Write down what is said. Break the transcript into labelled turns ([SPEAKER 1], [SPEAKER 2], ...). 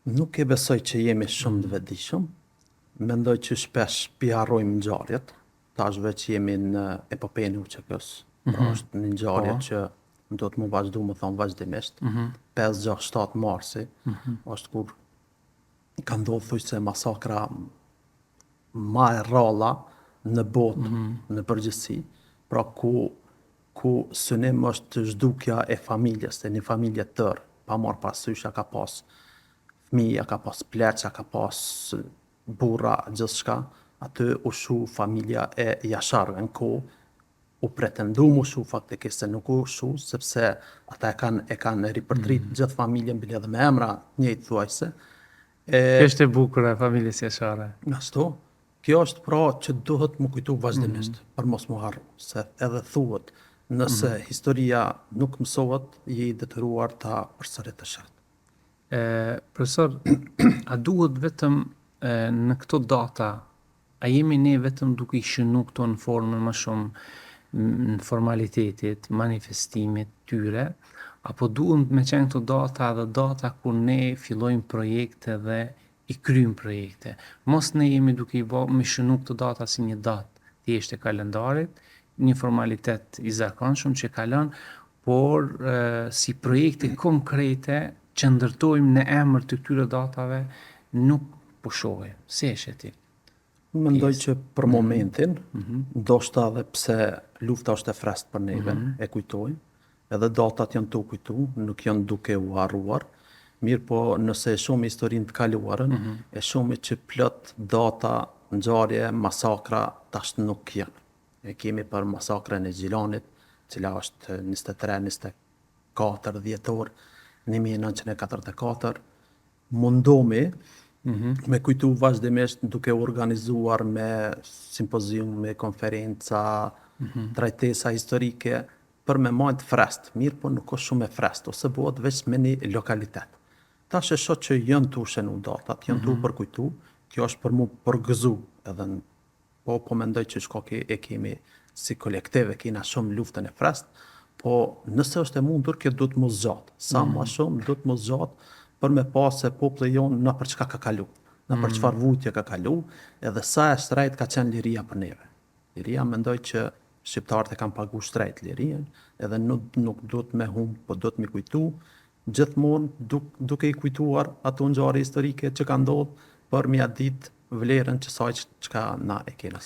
[SPEAKER 1] Nuk e besoj që jemi shumë të vetëdijshëm. Mendoj që shpesh piharrojmë ngjarjet. Tash veç jemi në epopejën e Uçekës. Pra është një ngjarje
[SPEAKER 2] Po.
[SPEAKER 1] që do të mu vazhdu më thonë vazhdimisht. 5, 6, 7 marsi është kur ka ndodhur thuj se masakra ma e rralla në botë, në përgjithësi, pra ku synim është zhdukja e familjes, e një familje tërë, pa marrë parasysh ka pas fëmijë, ka pas pleq, ka pas burra, gjithçka, aty u shu familja e jasharëve në kohë, u pretendu mu shu faktikisht se nuk u shu, sepse ata e kanë ripërtrit gjithë familjen bile edhe me emra njëjtë thuajse.
[SPEAKER 2] Kjo është e bukur e familjes jashare.
[SPEAKER 1] Ashtu, kjo është pra që duhet më kujtu vazhdimisht, për mos mu harru, se edhe thuhet, nëse historia nuk mësohet, je i detyruar ta përsërit të shart.
[SPEAKER 2] Profesor, a duhet vetëm në këto data, a jemi ne vetëm duke i shënu këto në formën më shumë në formalitetit, manifestimit tyre, apo duhet me qenë këto data dhe data kur ne fillojmë projekte dhe i kryjmë projekte. Mos ne jemi duke i bë me shënu këto data si një datë thjesht e kalendarit, një formalitet i zakonshëm që kalon, por si projekte konkrete që ndërtojmë në emër të këtyre datave nuk po shohim. Si e sheh ti?
[SPEAKER 1] Mendoj që për momentin, ndoshta edhe pse lufta është e freskët për neve, e kujtojmë, edhe datat janë të kujtu, nuk janë duke u harruar, mirë po nëse e shohim historinë të kaluarën, e shohim që plot data, ngjarje, masakra tash nuk janë. E kemi për masakrën e Gjilanit, cila është 23-24 dhjetor 1944, mundomi me kujtu vazhdimisht duke organizuar me simpozium, me konferenca, trajtesa historike, për me majtë frest, mirë po nuk është shumë e frest, ose bëhet veç me një lokalitet. Tash e shoh që janë tu shenu datat, janë tu përkujtu, kjo është për mu përgëzu edhe po mendoj që shko e kemi si kolektive, kena shumë luftën e frest, po nëse është e mundur, kjo duhet mu zgjatë. Sa ma shumë duhet mu zgjatë për me pas se populli jonë në për çka ka kalu, në për çfarë vujtje ka kalu, edhe sa e shtrejt ka qenë liria për neve. Liria mendoj që shqiptarët e kanë pagu shtrejt lirien, edhe nuk duhet me hum, po duhet me kujtu, gjithmonë duke i kujtuar ato ngjarje historike që kanë ndodhur për mja ditë vlerën që saj çka na e kena.